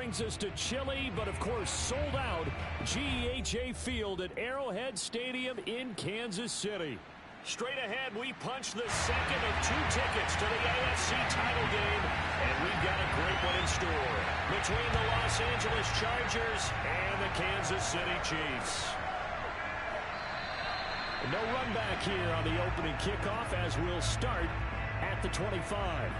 brings us to chilly, but of course sold out, GEHA Field at Arrowhead Stadium in Kansas City. Straight ahead, we punch the second of 2 tickets to the AFC title game, and we've got a great one in store between the Los Angeles Chargers and the Kansas City Chiefs. No run back here on the opening kickoff as we'll start at the 25.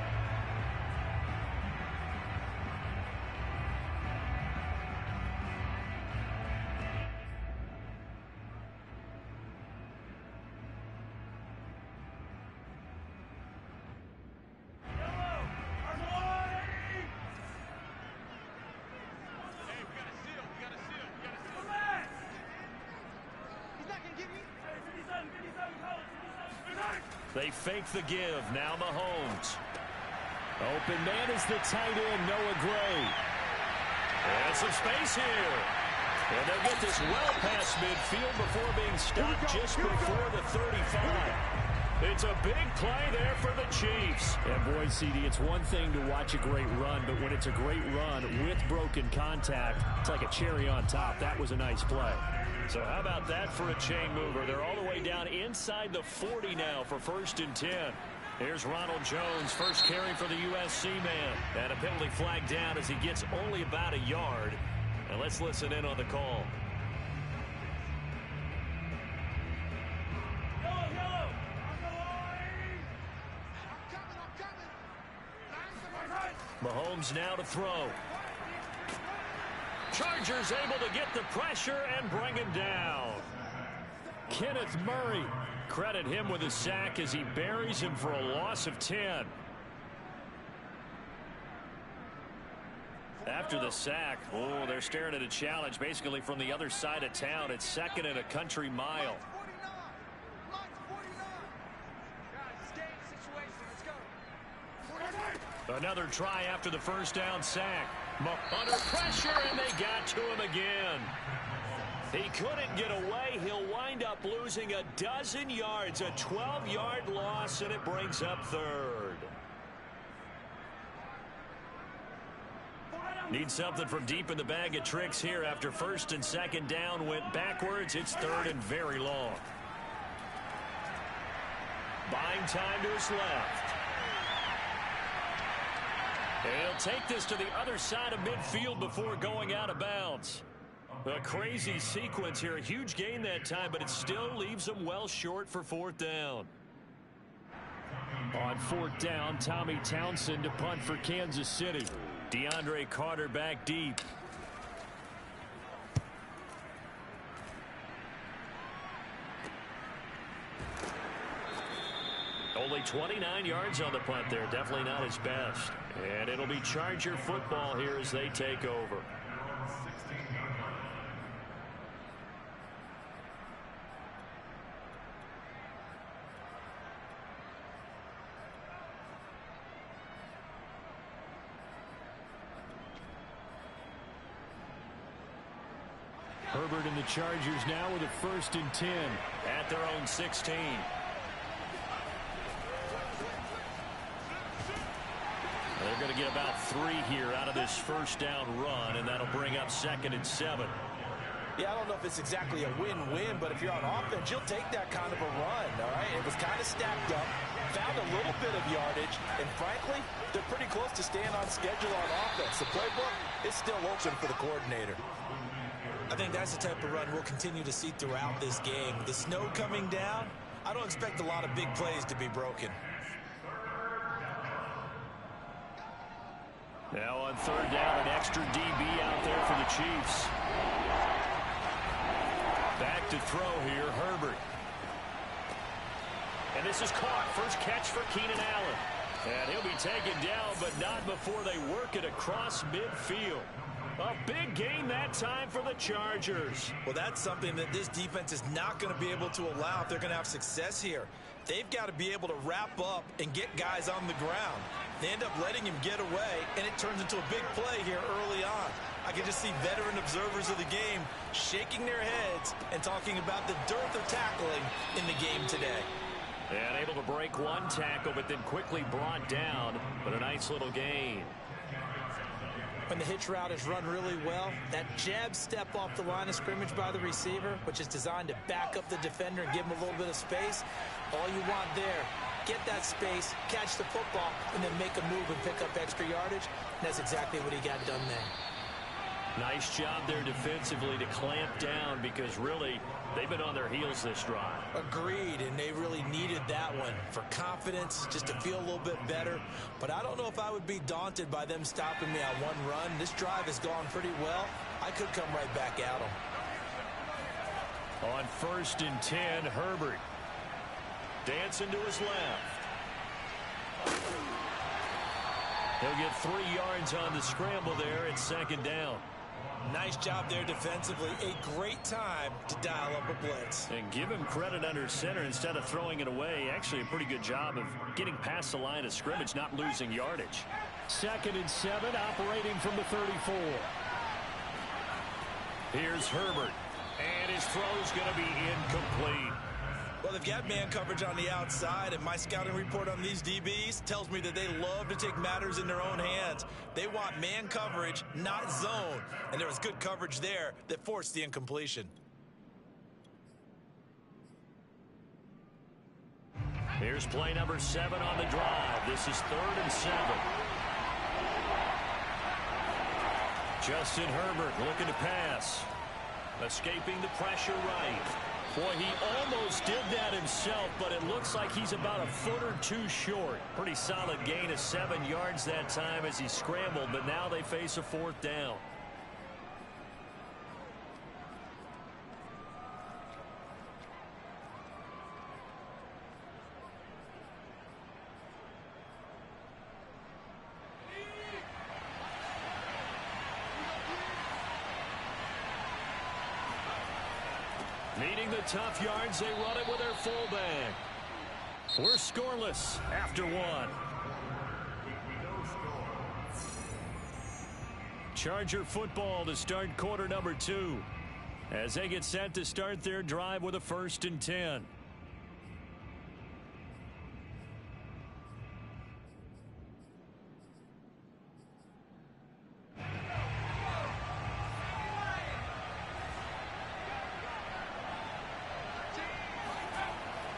They fake the give. Now Mahomes. Open man is the tight end, Noah Gray. And some space here. And they'll get this well past midfield before being stopped just before the 35. It's a big play there for the Chiefs. And boy, CD, it's one thing to watch a great run, but when it's a great run with broken contact, it's like a cherry on top. That was a nice play. So how about that for a chain mover? They're all the way down inside the 40 now for 1st and 10. Here's Ronald Jones, first carry for the USC man. And a penalty flag down as he gets only about a yard. And let's listen in on the call. Mahomes now to throw. Chargers able to get the pressure and bring him down. Kenneth Murray. Credit him with a sack as he buries him for a loss of 10. After the sack, they're staring at a challenge basically from the other side of town. It's 2nd and a country mile. Another try after the first down sack. Under pressure, and they got to him again. He couldn't get away. He'll wind up losing a dozen yards, a 12-yard loss, and it brings up 3rd. Need something from deep in the bag of tricks here after 1st and 2nd down went backwards. It's 3rd and very long. Buying time to his left. And he'll take this to the other side of midfield before going out of bounds. A crazy sequence here. A huge gain that time, but it still leaves them well short for 4th down. On 4th down, Tommy Townsend to punt for Kansas City. DeAndre Carter back deep. Only 29 yards on the punt there. Definitely not his best. And it'll be Charger football here as they take over. Herbert and the Chargers now with a 1st and 10 at their own 16. They're going to get about 3 here out of this 1st down run, and that'll bring up 2nd and 7. Yeah, I don't know if it's exactly a win-win, but if you're on offense, you'll take that kind of a run, all right? It was kind of stacked up, found a little bit of yardage, and frankly, they're pretty close to staying on schedule on offense. The playbook is still open for the coordinator. I think that's the type of run we'll continue to see throughout this game. The snow coming down, I don't expect a lot of big plays to be broken. Now on 3rd down, an extra DB out there for the Chiefs. Back to throw here, Herbert. And this is caught. First catch for Keenan Allen. And he'll be taken down, but not before they work it across midfield. A big gain that time for the Chargers. Well, that's something that this defense is not going to be able to allow if they're going to have success here. They've got to be able to wrap up and get guys on the ground. They end up letting him get away, and it turns into a big play here early on. I can just see veteran observers of the game shaking their heads and talking about the dearth of tackling in the game today. And able to break one tackle, but then quickly brought down, but a nice little gain. When the hitch route is run really well, that jab step off the line of scrimmage by the receiver, which is designed to back up the defender and give him a little bit of space, all you want there, get that space, catch the football, and then make a move and pick up extra yardage. And that's exactly what he got done there. Nice job there defensively to clamp down because really they've been on their heels this drive. Agreed, and they really needed that one for confidence, just to feel a little bit better. But I don't know if I would be daunted by them stopping me on one run. This drive has gone pretty well. I could come right back at them. On 1st and 10, Herbert. Dancing to his left. He'll get 3 yards on the scramble there at 2nd down. Nice job there defensively. A great time to dial up a blitz. And give him credit under center instead of throwing it away. Actually a pretty good job of getting past the line of scrimmage, not losing yardage. 2nd and 7, operating from the 34. Here's Herbert. And his throw's going to be incomplete. Well, they've got man coverage on the outside, and my scouting report on these DBs tells me that they love to take matters in their own hands. They want man coverage, not zone. And there was good coverage there that forced the incompletion. Here's play number 7 on the drive. This is 3rd and 7. Justin Herbert looking to pass. Escaping the pressure right. Boy, he almost did that himself, but it looks like he's about a foot or 2 short. Pretty solid gain of 7 yards that time as he scrambled, but now they face a 4th down. Needing the tough yards, they run it with their fullback. We're scoreless after 1. Charger football to start quarter number 2 as they get set to start their drive with a 1st and 10.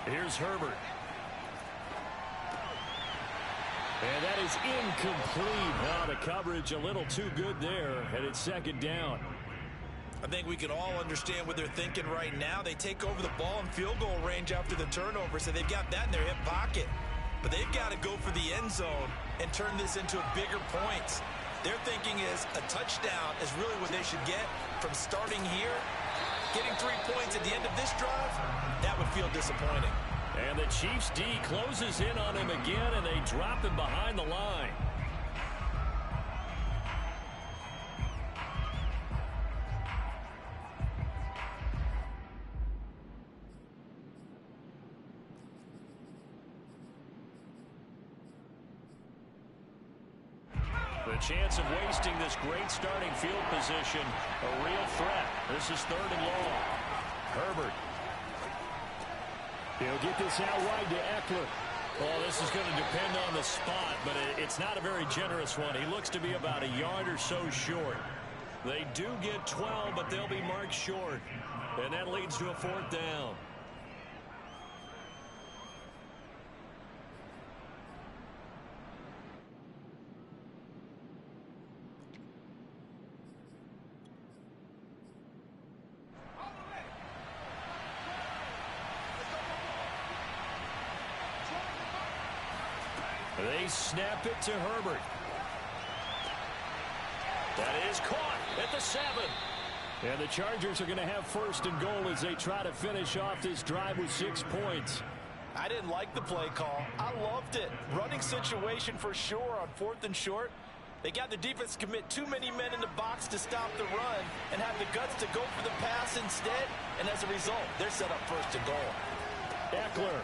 Here's Herbert. And that is incomplete. Now the coverage a little too good there, and it's 2nd down. I think we can all understand what they're thinking right now. They take over the ball in field goal range after the turnover, so they've got that in their hip pocket. But they've got to go for the end zone and turn this into bigger points. Their thinking is a touchdown is really what they should get from starting here. Getting 3 points at the end of this drive, that would feel disappointing. And the Chiefs D closes in on him again, and they drop him behind the line. The chance of wasting this great starting field position, a real threat. This is 3rd and long. Herbert. He'll get this out wide to Eckler. Well, this is going to depend on the spot, but it's not a very generous one. He looks to be about a yard or so short. They do get 12, but they'll be marked short. And that leads to a 4th down. They snap it to Herbert. That is caught at the 7. And the Chargers are going to have 1st and goal as they try to finish off this drive with 6 points. I didn't like the play call. I loved it. Running situation for sure on 4th and short. They got the defense to commit too many men in the box to stop the run and have the guts to go for the pass instead. And as a result, they're set up 1st and goal. Eckler.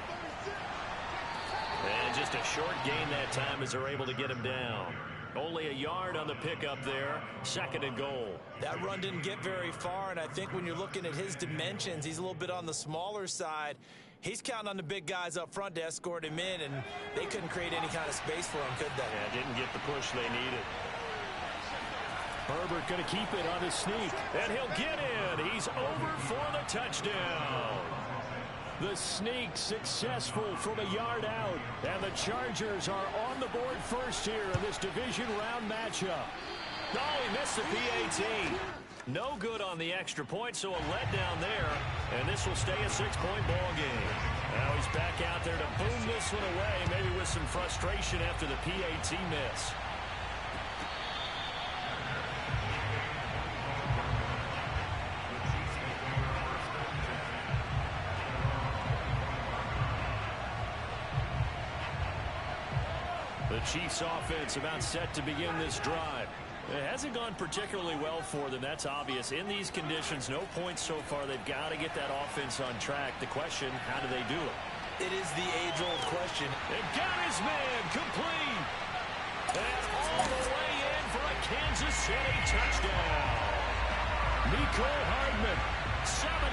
And just a short gain that time as they're able to get him down. Only a yard on the pickup there. 2nd and goal. That run didn't get very far, and I think when you're looking at his dimensions, he's a little bit on the smaller side. He's counting on the big guys up front to escort him in, and they couldn't create any kind of space for him, could they? Yeah, didn't get the push they needed. Herbert going to keep it on the sneak, and he'll get in. He's over for the touchdown. The sneak successful from a yard out, and the Chargers are on the board first here in this division round matchup. Oh, he missed the PAT. No good on the extra point, so a letdown there, and this will stay a 6-point ball game. Now he's back out there to boom this one away, maybe with some frustration after the PAT miss. The Chiefs offense about set to begin this drive. It hasn't gone particularly well for them. That's obvious. In these conditions, no points so far. They've got to get that offense on track. The question, how do they do it? It is the age-old question. They got his man complete. And all the way in for a Kansas City touchdown. Mecole Hardman, 75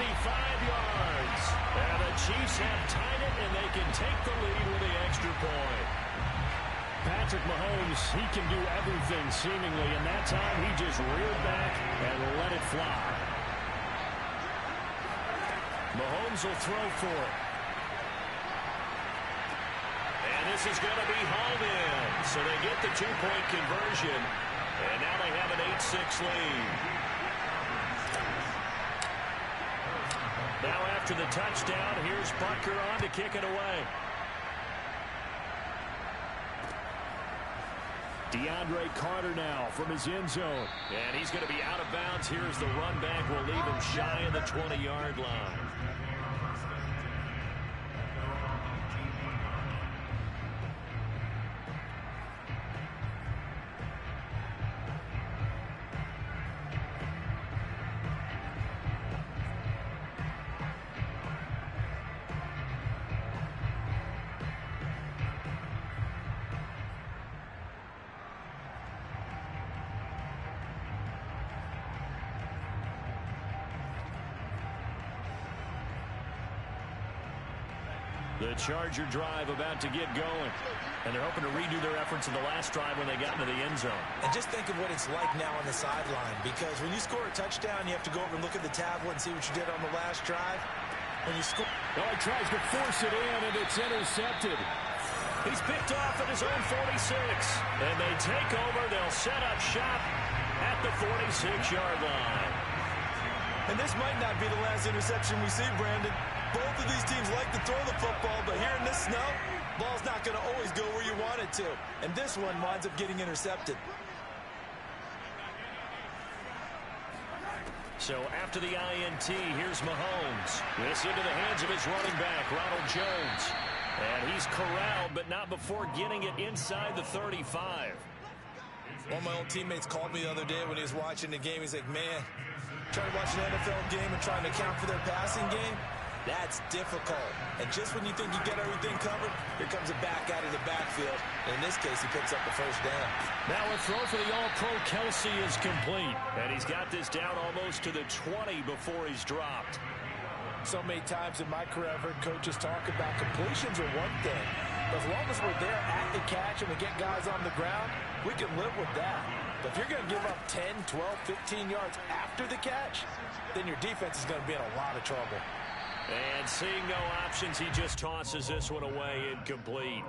yards. And the Chiefs have tied it, and they can take the lead with the extra point. Patrick Mahomes, he can do everything seemingly, and that time he just reared back and let it fly. Mahomes will throw for it. And this is going to be hauled in. So they get the 2-point conversion, and now they have an 8-6 lead. Now after the touchdown, here's Butker on to kick it away. DeAndre Carter now from his end zone. And he's going to be out of bounds. Here's the run back. Will leave him shy of the 20-yard line. The Charger drive about to get going. And they're hoping to redo their efforts in the last drive when they got into the end zone. And just think of what it's like now on the sideline. Because when you score a touchdown, you have to go over and look at the tablet and see what you did on the last drive. When you score... Oh, he tries to force it in, and it's intercepted. He's picked off at his own 46. And they take over. They'll set up shop at the 46-yard line. And this might not be the last interception we see, Brandon. Both of these teams like to throw the football, but here in this snow, ball's not going to always go where you want it to. And this one winds up getting intercepted. So after the INT, here's Mahomes. This into the hands of his running back, Ronald Jones. And he's corralled, but not before getting it inside the 35. One of my old teammates called me the other day when he was watching the game. He's like, man, trying to watch an NFL game and trying to account for their passing game, that's difficult. And just when you think you get everything covered, here comes a back out of the backfield. And in this case, he picks up the first down. Now a throw for the All-Pro Kelsey is complete. And he's got this down almost to the 20 before he's dropped. So many times in my career, I've heard coaches talk about completions are one thing. But as long as we're there at the catch and we get guys on the ground, we can live with that. But if you're going to give up 10, 12, 15 yards after the catch, then your defense is going to be in a lot of trouble. And seeing no options, he just tosses this one away incomplete.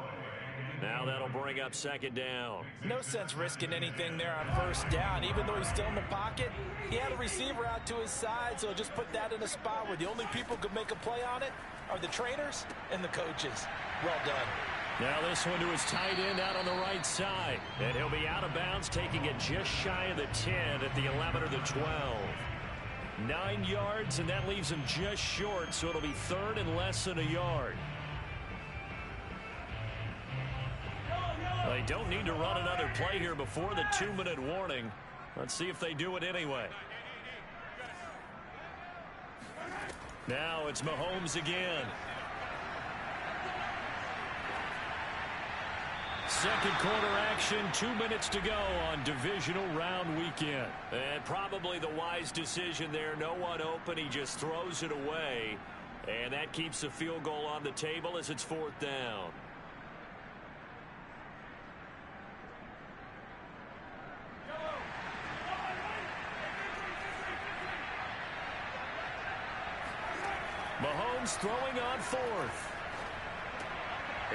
Now that'll bring up second down. No sense risking anything there on first down. Even though he's still in the pocket, he had a receiver out to his side, so just put that in a spot where the only people who could make a play on it are the trainers and the coaches. Well done. Now this one to his tight end out on the right side. And he'll be out of bounds, taking it just shy of the 10 at the 11 or the 12. 9 yards, and that leaves him just short, so it'll be third and less than a yard. They don't need to run another play here before the 2-minute warning. Let's see if they do it anyway. Now it's Mahomes again. Second quarter action, 2 minutes to go on divisional round weekend. And probably the wise decision there. No one open. He just throws it away. And that keeps the field goal on the table as it's fourth down. Mahomes throwing on fourth.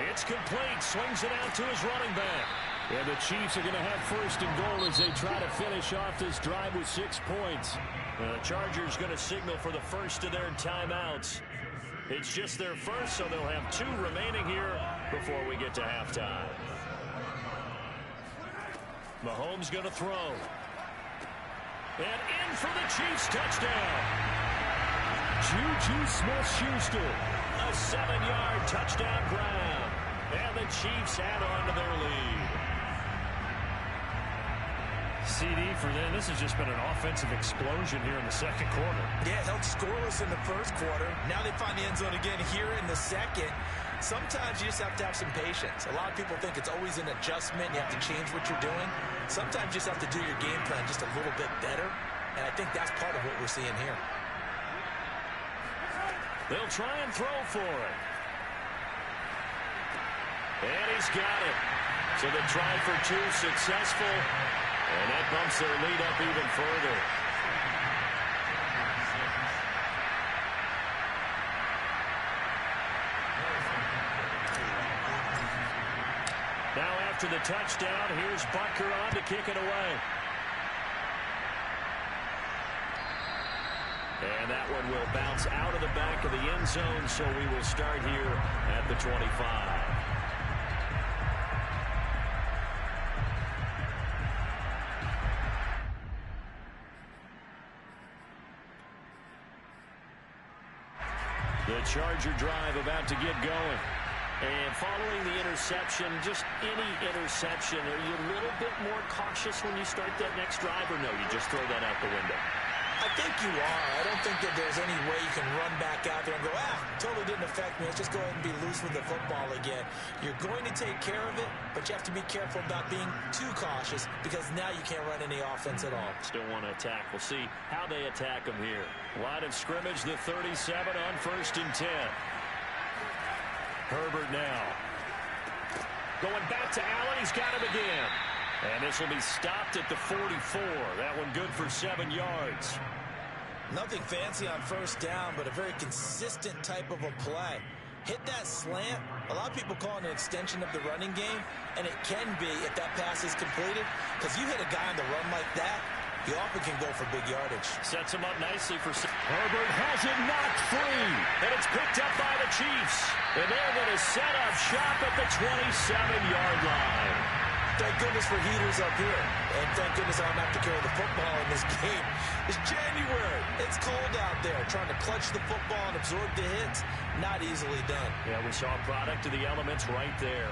It's complete. Swings it out to his running back. And the Chiefs are going to have first and goal as they try to finish off this drive with 6 points. The Chargers going to signal for the first of their timeouts. It's just their first, so they'll have 2 remaining here before we get to halftime. Mahomes going to throw. And in for the Chiefs touchdown. Juju Smith-Schuster. A 7-yard touchdown grab. And the Chiefs add on to their lead. CD for them. This has just been an offensive explosion here in the second quarter. Yeah, held scoreless in the first quarter. Now they find the end zone again here in the second. Sometimes you just have to have some patience. A lot of people think it's always an adjustment. You have to change what you're doing. Sometimes you just have to do your game plan just a little bit better. And I think that's part of what we're seeing here. They'll try and throw for it. And he's got it. So the try for 2 successful. And that bumps their lead up even further. Now after the touchdown, here's Butker on to kick it away. And that one will bounce out of the back of the end zone, so we will start here at the 25. The Charger drive about to get going. And following the interception, just any interception, are you a little bit more cautious when you start that next drive, or no, you just throw that out the window? I think you are. I don't think that there's any way you can run back out there and go, totally didn't affect me. Let's just go ahead and be loose with the football again. You're going to take care of it, but you have to be careful about being too cautious because now you can't run any offense at all. Still want to attack. We'll see how they attack them here. Line of scrimmage, the 37 on 1st and 10. Herbert now. Going back to Allen. He's got him again. And this will be stopped at the 44. That one good for 7 yards. Nothing fancy on first down, but a very consistent type of a play. Hit that slant. A lot of people call it an extension of the running game, and it can be if that pass is completed, because you hit a guy on the run like that, he often can go for big yardage. Sets him up nicely for... Herbert has it knocked free, and it's picked up by the Chiefs. And they're going to set up shop at the 27-yard line. Thank goodness for heaters up here. And thank goodness I don't have to carry the football in this game. It's January. It's cold out there. Trying to clutch the football and absorb the hits, not easily done. Yeah, we saw a product of the elements right there.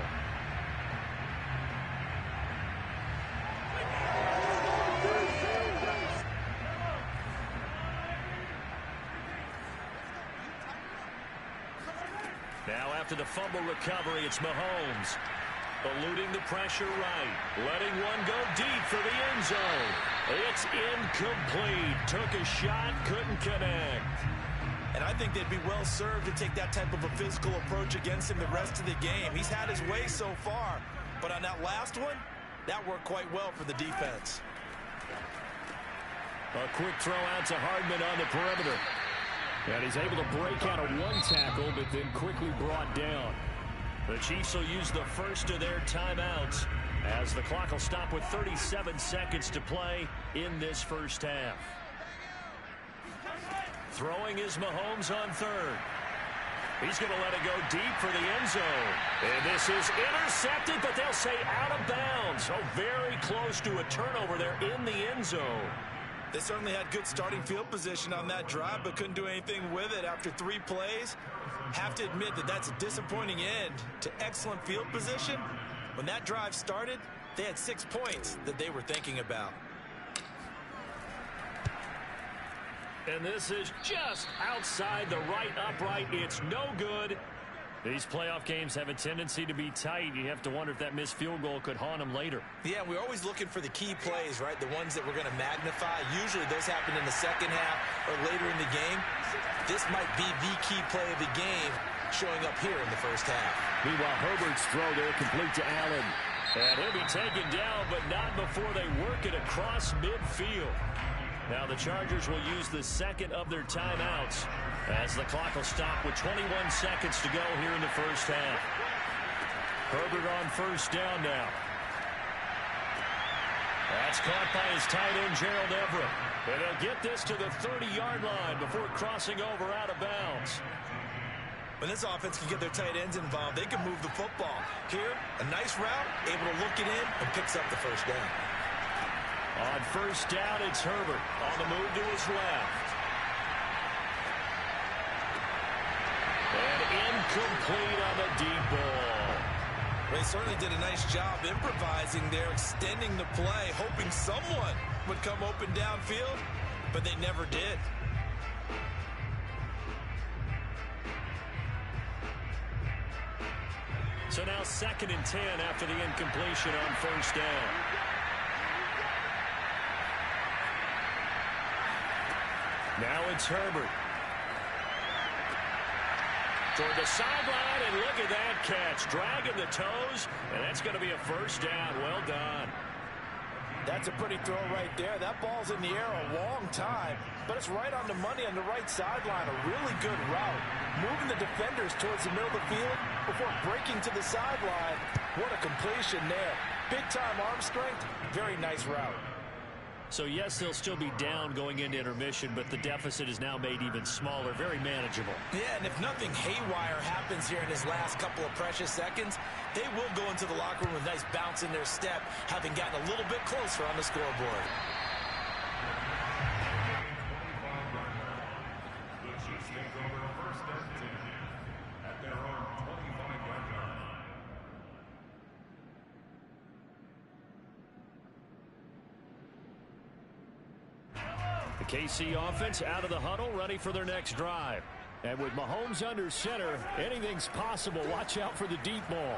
Now after the fumble recovery, it's Mahomes. Eluding the pressure right. Letting one go deep for the end zone. It's incomplete. Took a shot, couldn't connect. And I think they'd be well served to take that type of a physical approach against him the rest of the game. He's had his way so far. But on that last one, that worked quite well for the defense. A quick throw out to Hardman on the perimeter. And he's able to break out of one tackle, but then quickly brought down. The Chiefs will use the first of their timeouts as the clock will stop with 37 seconds to play in this first half. Throwing is Mahomes on third. He's going to let it go deep for the end zone. And this is intercepted, but they'll say out of bounds. Oh, very close to a turnover there in the end zone. They certainly had good starting field position on that drive, but couldn't do anything with it after 3 plays. Have to admit that that's a disappointing end to excellent field position. When that drive started, they had 6 points that they were thinking about. And this is just outside the right upright. It's no good. These playoff games have a tendency to be tight. You have to wonder if that missed field goal could haunt them later. Yeah, we're always looking for the key plays, right? The ones that we're going to magnify. Usually those happen in the second half or later in the game. This might be the key play of the game showing up here in the first half. Meanwhile, Herbert's throw there complete to Allen. And he'll be taken down, but not before they work it across midfield. Now the Chargers will use the second of their timeouts as the clock will stop with 21 seconds to go here in the first half. Herbert on first down now. That's caught by his tight end, Gerald Everett. And they'll get this to the 30-yard line before crossing over out of bounds. When this offense can get their tight ends involved, they can move the football. Here, a nice route, able to look it in, and picks up the first down. On first down, it's Herbert on the move to his left. And incomplete on the deep ball. They certainly did a nice job improvising there, extending the play, hoping someone would come open downfield, but they never did. So now 2nd and 10 after the incompletion on first down. Now it's Herbert. Toward the sideline, and look at that catch. Dragging the toes, and that's going to be a first down. Well done. That's a pretty throw right there. That ball's in the air a long time, but it's right on the money on the right sideline. A really good route. Moving the defenders towards the middle of the field before breaking to the sideline. What a completion there. Big-time arm strength. Very nice route. So, yes, they'll still be down going into intermission, but the deficit is now made even smaller, very manageable. Yeah, and if nothing haywire happens here in his last couple of precious seconds, they will go into the locker room with a nice bounce in their step, having gotten a little bit closer on the scoreboard. KC offense out of the huddle, ready for their next drive. And with Mahomes under center, anything's possible. Watch out for the deep ball.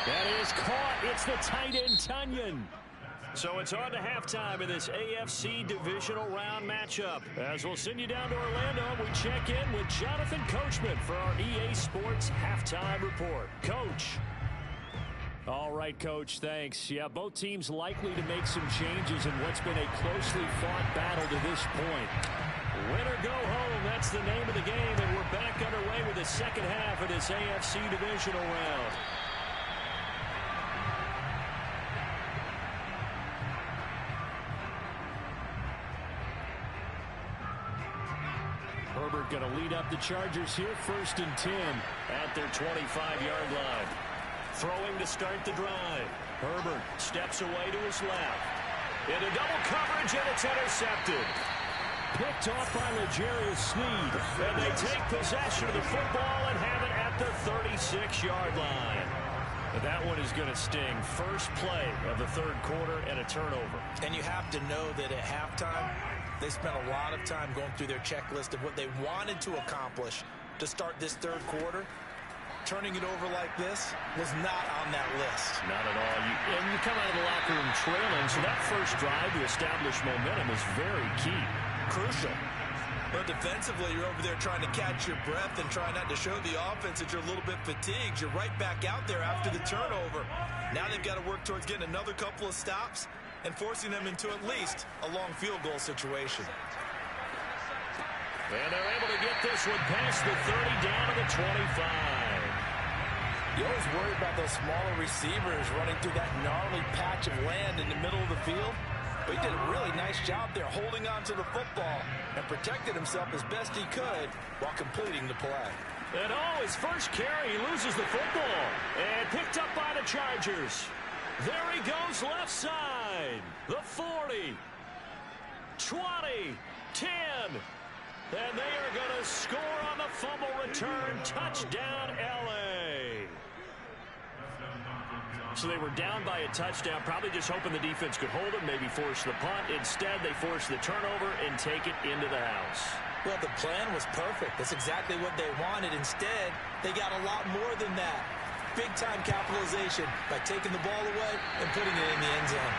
That is caught. It's the tight end, Tunyon. So it's on to halftime in this AFC divisional round matchup. As we'll send you down to Orlando, we check in with Jonathan Coachman for our EA Sports Halftime Report. Coach. All right, Coach, thanks. Yeah, both teams likely to make some changes in what's been a closely fought battle to this point. Win or go home, that's the name of the game, and we're back underway with the second half of this AFC divisional round. Herbert going to lead up the Chargers here, 1st and 10 at their 25-yard line. Throwing to start the drive. Herbert steps away to his left. Into double coverage, and it's intercepted. Picked off by L'Jarius Sneed. And they take possession of the football and have it at the 36-yard line. But that one is going to sting. First play of the third quarter and a turnover. And you have to know that at halftime, they spent a lot of time going through their checklist of what they wanted to accomplish to start this third quarter. Turning it over like this was not on that list. Not at all. You come out of the locker room trailing, so that first drive to establish momentum is very key. Crucial. But defensively, you're over there trying to catch your breath and try not to show the offense that you're a little bit fatigued. You're right back out there after the turnover. Now they've got to work towards getting another couple of stops and forcing them into at least a long field goal situation. And they're able to get this one past the 30 down to the 25. You always worry about those smaller receivers running through that gnarly patch of land in the middle of the field. But he did a really nice job there holding on to the football and protected himself as best he could while completing the play. And his first carry, he loses the football. And picked up by the Chargers. There he goes left side. The 40. 20. 10. And they are going to score on the fumble return. Touchdown, L.A. So they were down by a touchdown, probably just hoping the defense could hold it, maybe force the punt. Instead, they forced the turnover and take it into the house. Well, the plan was perfect. That's exactly what they wanted. Instead, they got a lot more than that. Big-time capitalization by taking the ball away and putting it in the end zone.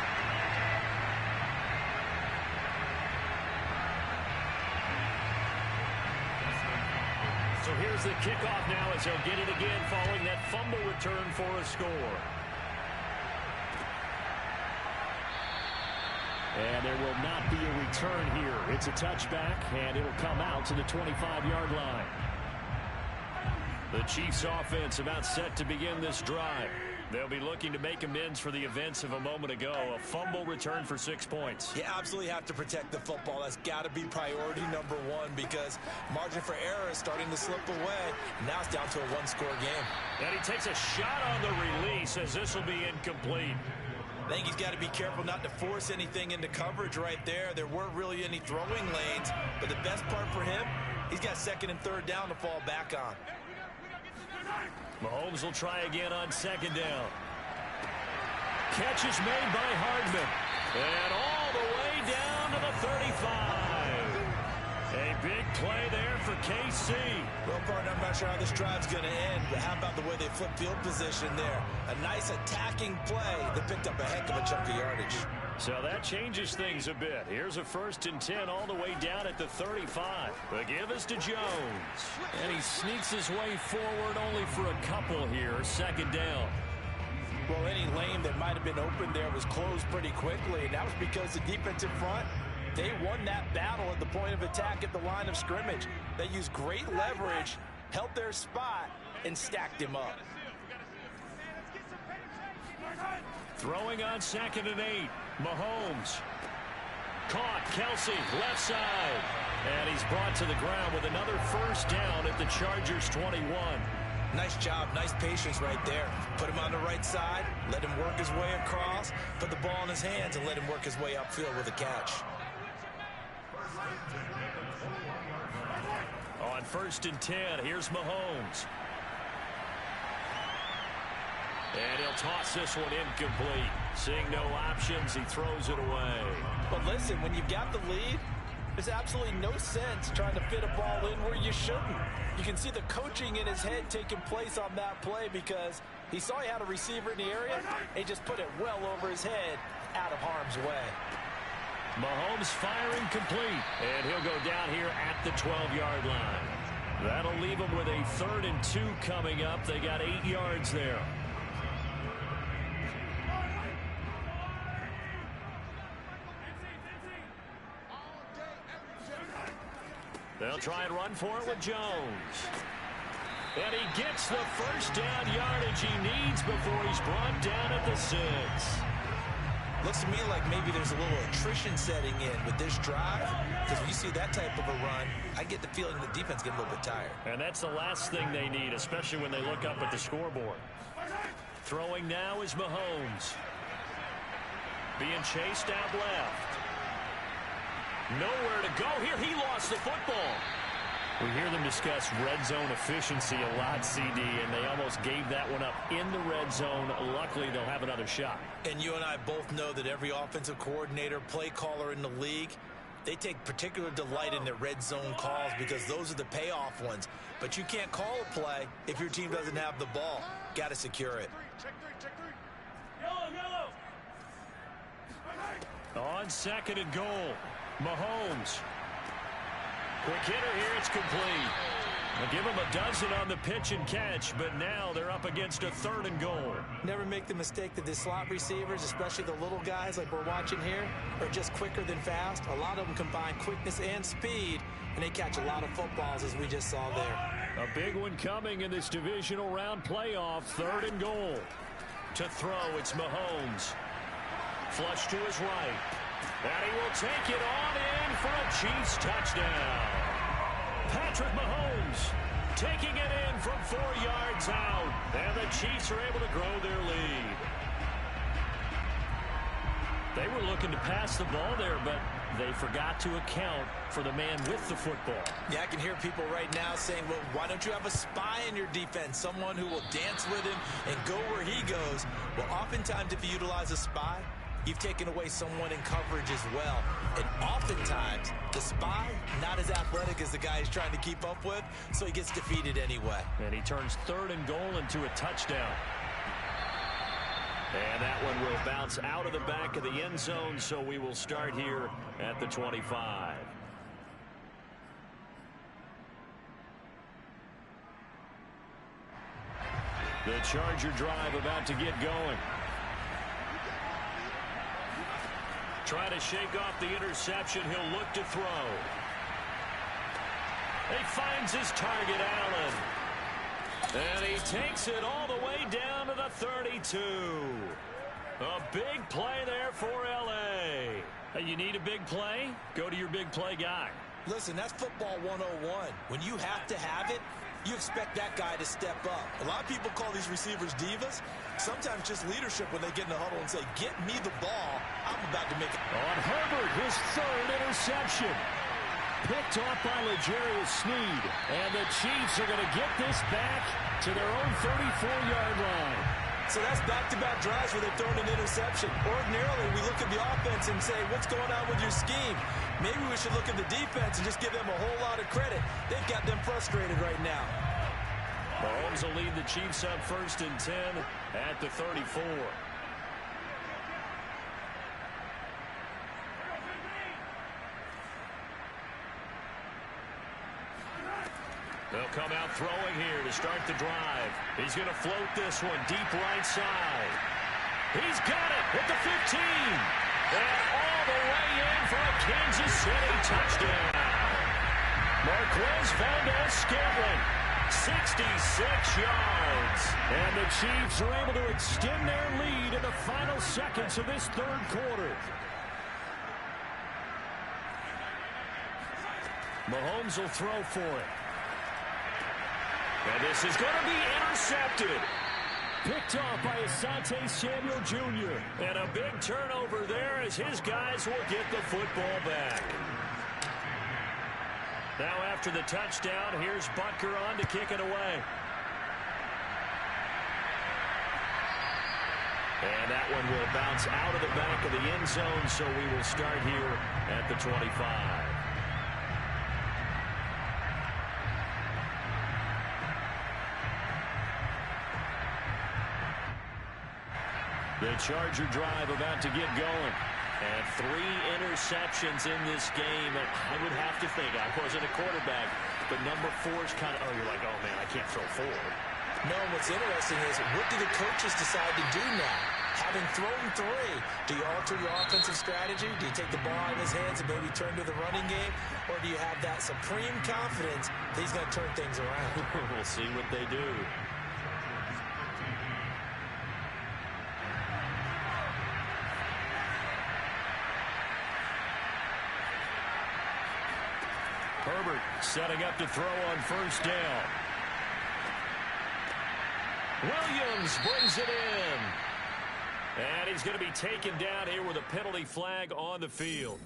So here's the kickoff now as they'll get it again following that fumble return for a score. And there will not be a return here. It's a touchback, and it'll come out to the 25-yard line. The Chiefs offense about set to begin this drive. They'll be looking to make amends for the events of a moment ago. A fumble return for 6 points. You absolutely have to protect the football. That's got to be priority number one because margin for error is starting to slip away. Now it's down to a one-score game. And he takes a shot on the release as this will be incomplete. I think he's got to be careful not to force anything into coverage right there. There weren't really any throwing lanes, but the best part for him, he's got second and third down to fall back on. Mahomes will try again on second down. Catch is made by Hardman. And all the way down to the 35. A big play there for KC. Well, partner, I'm not sure how this drive's going to end, but how about the way they flip field position there? A nice attacking play that picked up a heck of a chunk of yardage. So that changes things a bit. Here's a 1st and 10 all the way down at the 35. The give is to Jones. And he sneaks his way forward only for a couple here. 2nd down. Well, any lane that might have been open there was closed pretty quickly, and that was because the defensive front, they won that battle at the point of attack at the line of scrimmage. They used great leverage, held their spot, and stacked him up. Throwing on 2nd and 8. Mahomes. Caught. Kelsey, left side. And he's brought to the ground with another 1st down at the Chargers 21. Nice job. Nice patience right there. Put him on the right side. Let him work his way across. Put the ball in his hands and let him work his way upfield with a catch. On 1st and 10, here's Mahomes. And he'll toss this one incomplete. Seeing no options, he throws it away. But listen, when you've got the lead, there's absolutely no sense trying to fit a ball in where you shouldn't. You can see the coaching in his head taking place on that play because he saw he had a receiver in the area and he just put it well over his head out of harm's way. Mahomes firing complete, and he'll go down here at the 12-yard line. That'll leave him with a 3rd and 2 coming up. They got 8 yards there. They'll try and run for it with Jones. And he gets the 1st down yardage he needs before he's brought down at the 6. Looks to me like maybe there's a little attrition setting in with this drive. Because when you see that type of a run, I get the feeling the defense getting a little bit tired. And that's the last thing they need, especially when they look up at the scoreboard. Throwing now is Mahomes. Being chased out left. Nowhere to go here. He lost the football. We hear them discuss red zone efficiency a lot, CD, and they almost gave that one up in the red zone. Luckily, they'll have another shot. And you and I both know that every offensive coordinator, play caller in the league, they take particular delight in their red zone calls because those are the payoff ones. But you can't call a play if your team doesn't have the ball. Got to secure it. On 2nd and goal, Mahomes. Quick hitter here, it's complete. They'll give him a dozen on the pitch and catch, but now they're up against a 3rd and goal. Never make the mistake that the slot receivers, especially the little guys like we're watching here, are just quicker than fast. A lot of them combine quickness and speed, and they catch a lot of footballs, as we just saw there. A big one coming in this divisional round playoff. 3rd and goal. To throw, it's Mahomes. Flush to his right. And he will take it on in for a Chiefs touchdown. Patrick Mahomes taking it in from 4 yards out. And the Chiefs are able to grow their lead. They were looking to pass the ball there, but they forgot to account for the man with the football. Yeah, I can hear people right now saying, well, why don't you have a spy in your defense? Someone who will dance with him and go where he goes. Well, oftentimes if you utilize a spy, you've taken away someone in coverage as well. And oftentimes, the spy, not as athletic as the guy he's trying to keep up with, so he gets defeated anyway. And he turns 3rd and goal into a touchdown. And that one will bounce out of the back of the end zone, so we will start here at the 25. The Charger drive about to get going. Trying to shake off the interception. He'll look to throw. He finds his target, Allen. And he takes it all the way down to the 32. A big play there for L.A. Hey, you need a big play? Go to your big play guy. Listen, that's football 101. When you have to have it, you expect that guy to step up. A lot of people call these receivers divas. Sometimes just leadership when they get in the huddle and say, get me the ball. I'm about to make it. On Herbert, his third interception. Picked off by L'Jarius Sneed. And the Chiefs are going to get this back to their own 34-yard line. So that's back-to-back drives where they've thrown an interception. Ordinarily, we look at the offense and say, what's going on with your scheme? Maybe we should look at the defense and just give them a whole lot of credit. They've got them frustrated right now. Mahomes will lead the Chiefs up 1st and 10 at the 34. They'll come out throwing here to start the drive. He's going to float this one deep right side. He's got it at the 15. And all the way in for a Kansas City touchdown. Marquez Valdez-Scantling, 66 yards. And the Chiefs are able to extend their lead in the final seconds of this third quarter. Mahomes will throw for it. And this is going to be intercepted. Picked off by Asante Samuel Jr. And a big turnover there as his guys will get the football back. Now after the touchdown, here's Butker on to kick it away. And that one will bounce out of the back of the end zone, so we will start here at the 25. The Charger drive about to get going. And 3 interceptions in this game. And I would have to think, I wasn't a quarterback, but number 4 is kind of, you're like, oh, man, I can't throw 4. No, what's interesting is, what do the coaches decide to do now? Having thrown 3, do you alter your offensive strategy? Do you take the ball out of his hands and maybe turn to the running game? Or do you have that supreme confidence that he's going to turn things around? We'll see what they do. Herbert setting up to throw on 1st down. Williams brings it in. And he's going to be taken down here with a penalty flag on the field.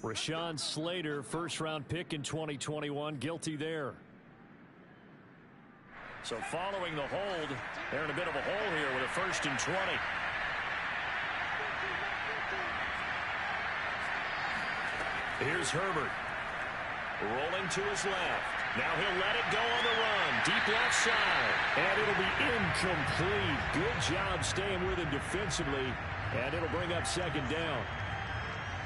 Rashawn Slater, 1st-round pick in 2021, guilty there. So following the hold, they're in a bit of a hole here with a 1st and 20. Here's Herbert. Rolling to his left. Now he'll let it go on the run. Deep left side. And it'll be incomplete. Good job staying with him defensively. And it'll bring up 2nd down.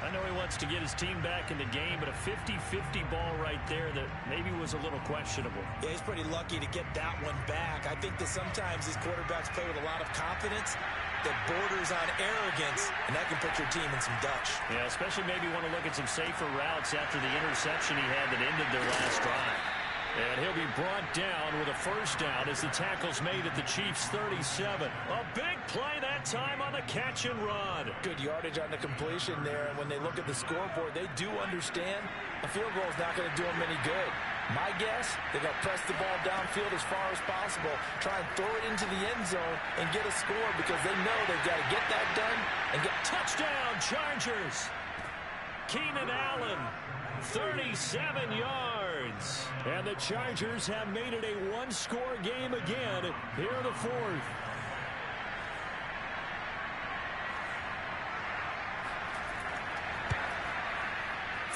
I know he wants to get his team back in the game, but a 50-50 ball right there that maybe was a little questionable. Yeah, he's pretty lucky to get that one back. I think that sometimes these quarterbacks play with a lot of confidence that borders on arrogance, and that can put your team in some Dutch. Yeah, especially maybe want to look at some safer routes after the interception he had that ended their last drive. And he'll be brought down with a 1st down as the tackle's made at the Chiefs' 37. A big play that time on the catch and run. Good yardage on the completion there, and when they look at the scoreboard, they do understand a field goal is not going to do them any good. My guess, they're going to press the ball downfield as far as possible, try and throw it into the end zone and get a score because they know they've got to get that done and get touchdown Chargers. Keenan Allen, 37 yards. And the Chargers have made it a 1-score game again here in the 4th.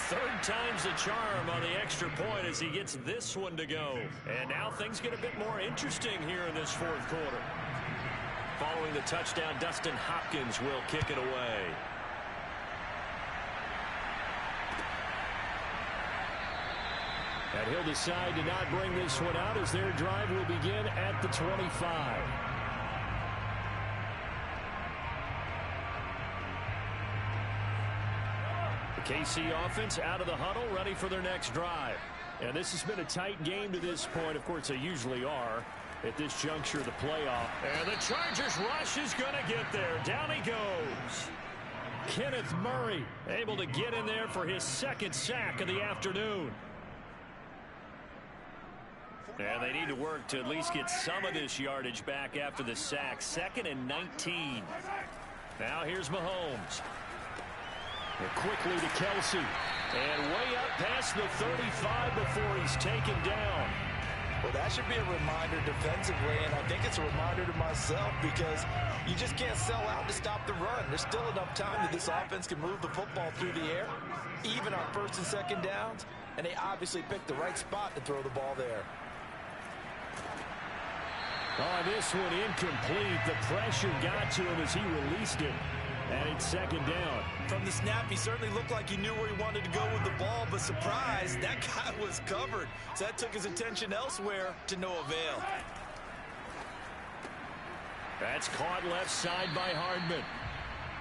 Third time's the charm on the extra point as he gets this one to go. And now things get a bit more interesting here in this 4th quarter. Following the touchdown, Dustin Hopkins will kick it away. And he'll decide to not bring this one out as their drive will begin at the 25. KC offense out of the huddle, ready for their next drive. And this has been a tight game to this point. Of course, they usually are at this juncture of the playoff. And the Chargers rush is going to get there. Down he goes. Kenneth Murray able to get in there for his second sack of the afternoon. And they need to work to at least get some of this yardage back after the sack. 2nd and 19. Now here's Mahomes. And quickly to Kelsey. And way up past the 35 before he's taken down. Well, that should be a reminder defensively, and I think it's a reminder to myself because you just can't sell out to stop the run. There's still enough time that this offense can move the football through the air, even on 1st and 2nd downs, and they obviously picked the right spot to throw the ball there. Oh, this one incomplete. The pressure got to him as he released it. And it's 2nd down. From the snap, he certainly looked like he knew where he wanted to go with the ball, but surprise, that guy was covered. So that took his attention elsewhere to no avail. That's caught left side by Hardman.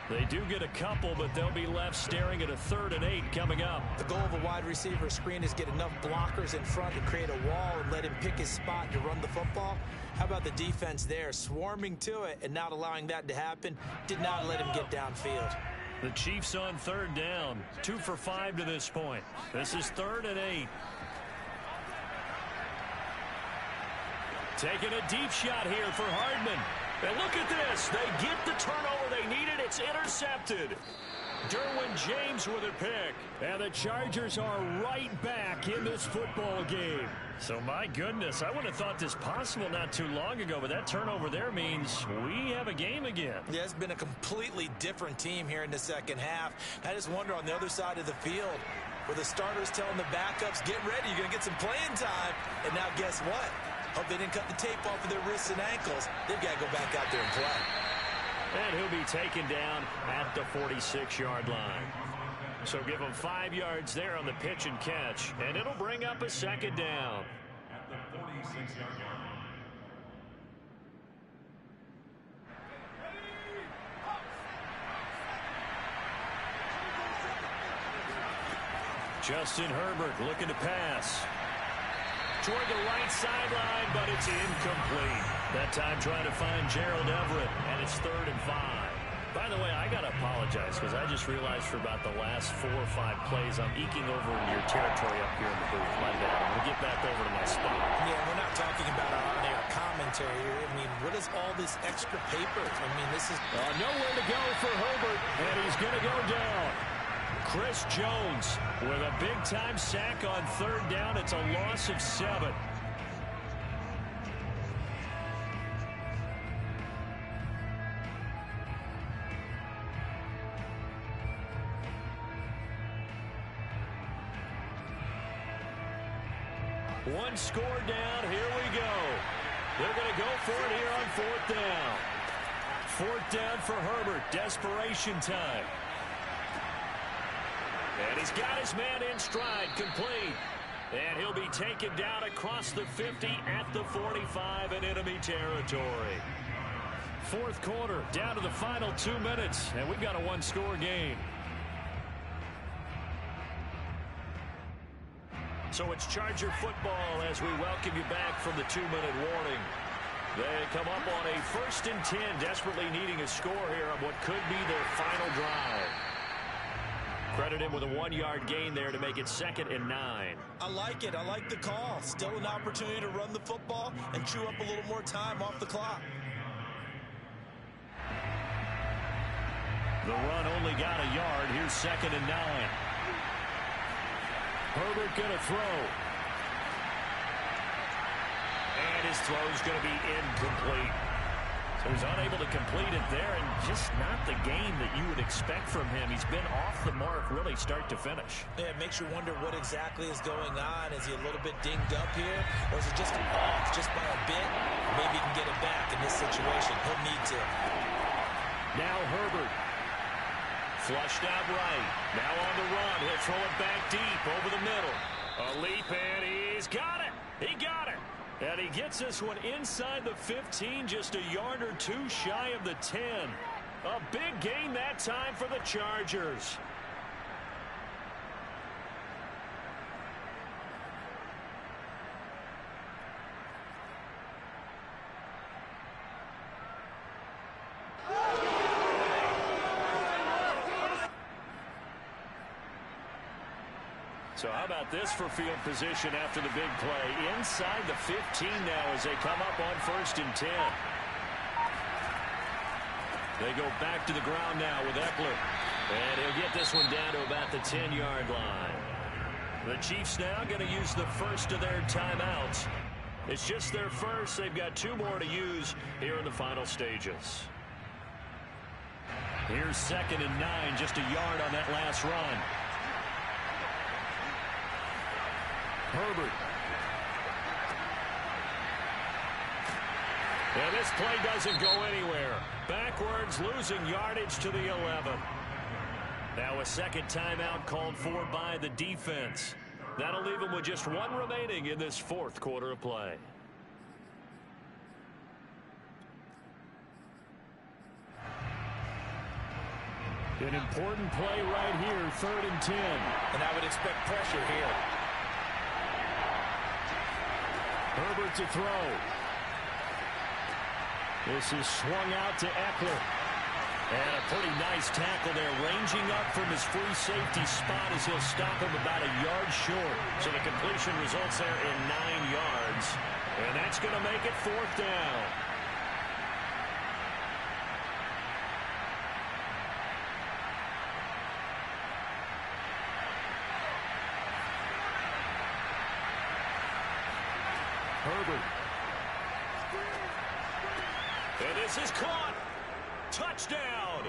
They do get a couple, but they'll be left staring at a 3rd and 8 coming up. The goal of a wide receiver screen is get enough blockers in front to create a wall and let him pick his spot to run the football. How about the defense there, swarming to it and not allowing that to happen? Did not let him get downfield. The Chiefs on 3rd down, 2 for 5 to this point. This is 3rd and 8. Taking a deep shot here for Hardman. And look at this. They get the turnover they needed. It's intercepted. Derwin James with a pick. And the Chargers are right back in this football game. So, my goodness, I would have thought this possible not too long ago, but that turnover there means we have a game again. Yeah, it's been a completely different team here in the 2nd half. I just wonder on the other side of the field, where the starters telling the backups, get ready, you're going to get some playing time. And now guess what? Hope they didn't cut the tape off of their wrists and ankles. They've got to go back out there and play. And he'll be taken down at the 46-yard line. So give him 5 yards there on the pitch and catch, and it'll bring up a 2nd down. At the 46-yard line. Justin Herbert looking to pass. Toward the right sideline, but it's incomplete. That time trying to find Gerald Everett, and it's 3rd and 5. By the way, I got to apologize because I just realized for about the last 4 or 5 plays, I'm eking over in your territory up here in the booth. My bad. I'm going to get back over to my spot. Yeah, we're not talking about our on-air commentary here. I mean, what is all this extra paper? I mean, this is... nowhere to go for Herbert, and he's going to go down. Chris Jones with a big-time sack on 3rd down. It's a loss of 7. One score down. Here we go. They're going to go for it here on 4th down. 4th down for Herbert. Desperation time. And he's got his man in stride, complete. And he'll be taken down across the 50 at the 45 in enemy territory. 4th quarter, down to the final 2 minutes, and we've got a 1-score game. So it's Charger football as we welcome you back from the 2-minute warning. They come up on a 1st and 10, desperately needing a score here on what could be their final drive. Credit him with a 1-yard gain there to make it 2nd and 9. I like it. I like the call. Still an opportunity to run the football and chew up a little more time off the clock. The run only got a yard. Here's 2nd and 9. Herbert going to throw. And his throw's going to be incomplete. So he's unable to complete it there, and just not the game that you would expect from him. He's been off the mark really start to finish. Yeah, it makes you wonder what exactly is going on. Is he a little bit dinged up here, or is it just off just by a bit? Maybe he can get it back in this situation. He'll need to. Now Herbert. Flushed out right. Now on the run. He'll throw it back deep over the middle. A leap, and he's got it. He got it. And he gets this one inside the 15, just a yard or 2 shy of the 10. A big gain that time for the Chargers. So how about this for field position after the big play? Inside the 15 now as they come up on 1st and 10. They go back to the ground now with Eckler. And he'll get this one down to about the 10-yard line. The Chiefs now going to use the first of their timeouts. It's just their first. They've got 2 more to use here in the final stages. Here's 2nd and 9, just a yard on that last run. Herbert. And this play doesn't go anywhere. Backwards, losing yardage to the 11. Now a second timeout called for by the defense. That'll leave them with just 1 remaining in this 4th quarter of play. An important play right here, 3rd and 10. And I would expect pressure here. Herbert to throw. This is swung out to Eckler. And a pretty nice tackle there, ranging up from his free safety spot as he'll stop him about a yard short. So the completion results there in 9 yards. And that's going to make it 4th down. Herbert. And this is caught. Touchdown.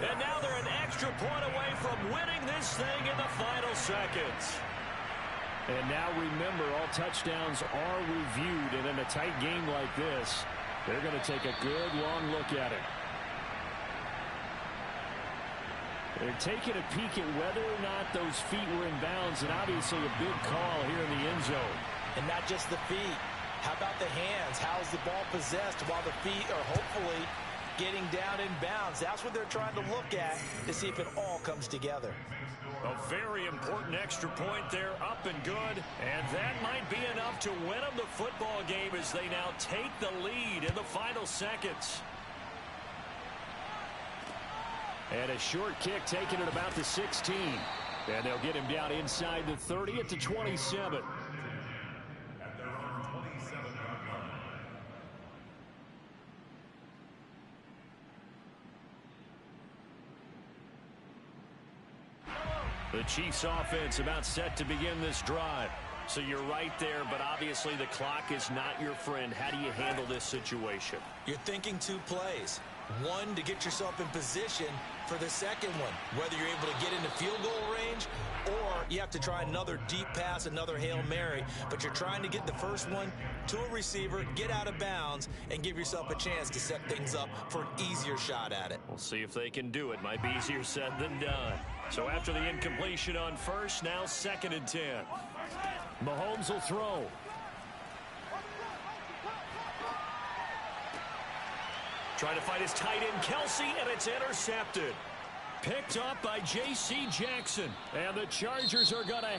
And now they're an extra point away from winning this thing in the final seconds. And now remember, all touchdowns are reviewed. And in a tight game like this, they're going to take a good long look at it. They're taking a peek at whether or not those feet were in bounds. And obviously a big call here in the end zone. And not just the feet. How about the hands? How is the ball possessed while the feet are hopefully getting down in bounds? That's what they're trying to look at to see if it all comes together. A very important extra point there, up and good. And that might be enough to win them the football game as they now take the lead in the final seconds. And a short kick taken at about the 16. And they'll get him down inside the 30 at the 27. The Chiefs offense about set to begin this drive. So you're right there, but obviously the clock is not your friend. How do you handle this situation? You're thinking 2 plays. 1 to get yourself in position for the second one, whether you're able to get into field goal range or you have to try another deep pass, another Hail Mary, but you're trying to get the first one to a receiver, get out of bounds, and give yourself a chance to set things up for an easier shot at it. We'll see if they can do it. Might be easier said than done. So after the incompletion on first, now 2nd and 10. Mahomes will throw. Trying to fight his tight end, Kelsey, and it's intercepted. Picked up by J.C. Jackson. And the Chargers are going to